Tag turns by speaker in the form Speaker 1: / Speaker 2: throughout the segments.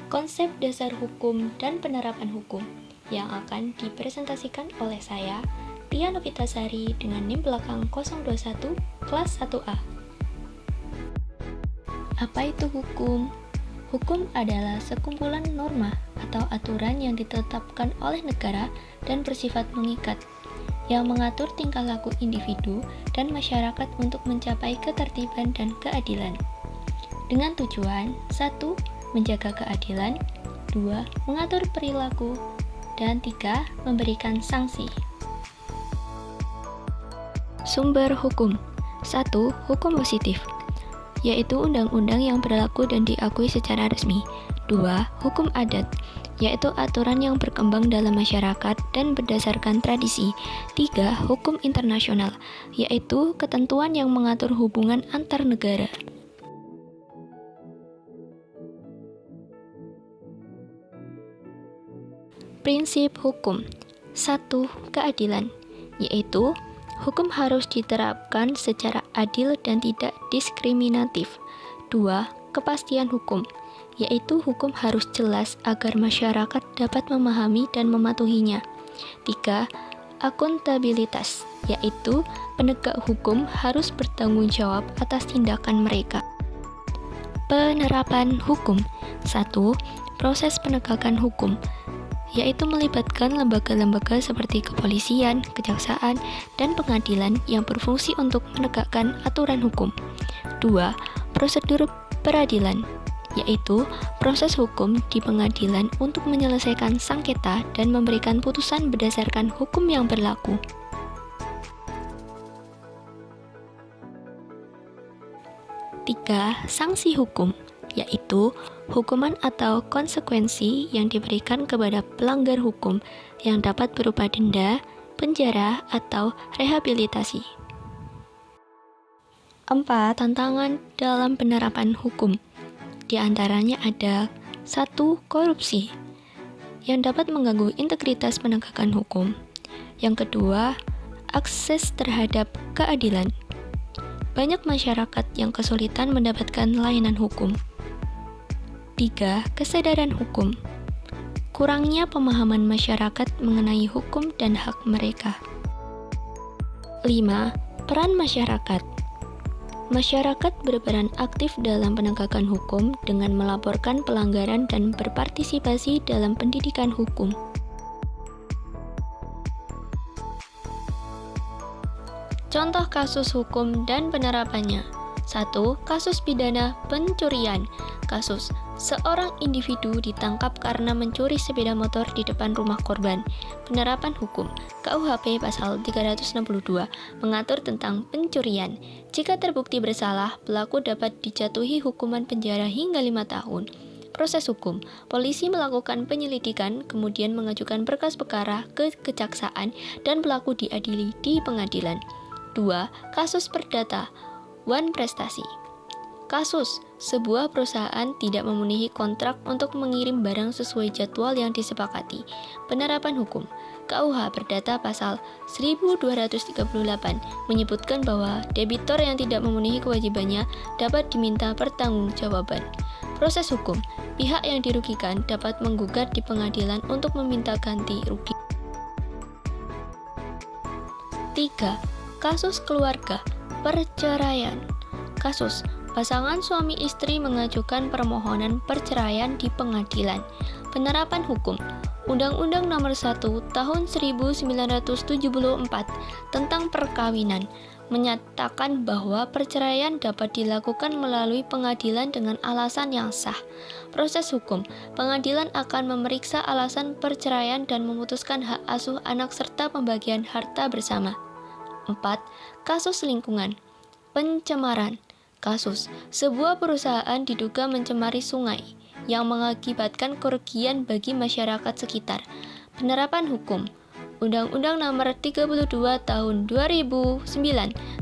Speaker 1: konsep dasar hukum dan penerapan hukum yang akan dipresentasikan oleh saya, Tia Novitasari dengan NIM belakang 021 kelas 1A. Apa itu hukum? Hukum adalah sekumpulan norma atau aturan yang ditetapkan oleh negara dan bersifat mengikat, yang mengatur tingkah laku individu dan masyarakat untuk mencapai ketertiban dan keadilan. Dengan tujuan 1. Menjaga keadilan, 2. Mengatur perilaku, dan 3. Memberikan sanksi. Sumber hukum 1. Hukum positif, yaitu undang-undang yang berlaku dan diakui secara resmi. 2. Hukum adat, yaitu aturan yang berkembang dalam masyarakat dan berdasarkan tradisi. 3. Hukum internasional, yaitu ketentuan yang mengatur hubungan antar negara. Prinsip hukum 1. Keadilan, yaitu hukum harus diterapkan secara adil dan tidak diskriminatif. 2. Kepastian hukum, yaitu hukum harus jelas agar masyarakat dapat memahami dan mematuhinya. 3. Akuntabilitas, yaitu penegak hukum harus bertanggung jawab atas tindakan mereka. Penerapan hukum 1. Proses penegakan hukum, yaitu melibatkan lembaga-lembaga seperti kepolisian, kejaksaan, dan pengadilan yang berfungsi untuk menegakkan aturan hukum. 2. Prosedur peradilan, yaitu proses hukum di pengadilan untuk menyelesaikan sengketa dan memberikan putusan berdasarkan hukum yang berlaku. 3. Sanksi hukum, yaitu hukuman atau konsekuensi yang diberikan kepada pelanggar hukum yang dapat berupa denda, penjara, atau rehabilitasi. 4. Tantangan dalam penerapan hukum. Di antaranya ada 1. Korupsi, yang dapat mengganggu integritas penegakan hukum. Yang kedua, akses terhadap keadilan. Banyak masyarakat yang kesulitan mendapatkan layanan hukum. 3. Kesadaran hukum. Kurangnya pemahaman masyarakat mengenai hukum dan hak mereka. 5. Peran masyarakat. Masyarakat berperan aktif dalam penegakan hukum dengan melaporkan pelanggaran dan berpartisipasi dalam pendidikan hukum. Contoh kasus hukum dan penerapannya. 1. Kasus pidana pencurian. Kasus: seorang individu ditangkap karena mencuri sepeda motor di depan rumah korban. Penerapan hukum. KUHP pasal 362 mengatur tentang pencurian. Jika terbukti bersalah, pelaku dapat dijatuhi hukuman penjara hingga 5 tahun. Proses hukum. Polisi melakukan penyelidikan, kemudian mengajukan berkas perkara ke kejaksaan dan pelaku diadili di pengadilan. 2. Kasus perdata. Wan prestasi. Kasus: sebuah perusahaan tidak memenuhi kontrak untuk mengirim barang sesuai jadwal yang disepakati. Penerapan hukum. KUH Perdata pasal 1238 menyebutkan bahwa debitur yang tidak memenuhi kewajibannya dapat diminta pertanggungjawaban. Proses hukum. Pihak yang dirugikan dapat menggugat di pengadilan untuk meminta ganti rugi. 3. Kasus keluarga. Perceraian. Kasus: pasangan suami istri mengajukan permohonan perceraian di pengadilan. Penerapan hukum. Undang-Undang Nomor 1 Tahun 1974 tentang perkawinan menyatakan bahwa perceraian dapat dilakukan melalui pengadilan dengan alasan yang sah. Proses hukum. Pengadilan akan memeriksa alasan perceraian dan memutuskan hak asuh anak serta pembagian harta bersama. 4. Kasus lingkungan. Pencemaran. Kasus: sebuah perusahaan diduga mencemari sungai yang mengakibatkan kerugian bagi masyarakat sekitar. Penerapan hukum. Undang-Undang Nomor 32 Tahun 2009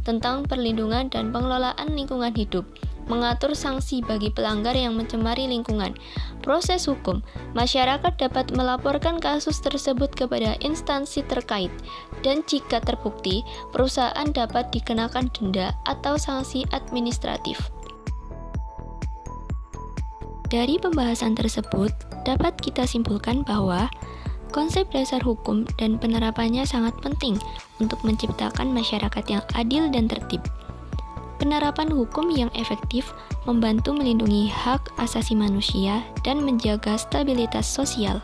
Speaker 1: tentang perlindungan dan pengelolaan lingkungan hidup mengatur sanksi bagi pelanggar yang mencemari lingkungan. Proses hukum. Masyarakat dapat melaporkan kasus tersebut kepada instansi terkait, dan jika terbukti, perusahaan dapat dikenakan denda atau sanksi administratif. Dari pembahasan tersebut, dapat kita simpulkan bahwa konsep dasar hukum dan penerapannya sangat penting untuk menciptakan masyarakat yang adil dan tertib. Penerapan hukum yang efektif membantu melindungi hak asasi manusia dan menjaga stabilitas sosial.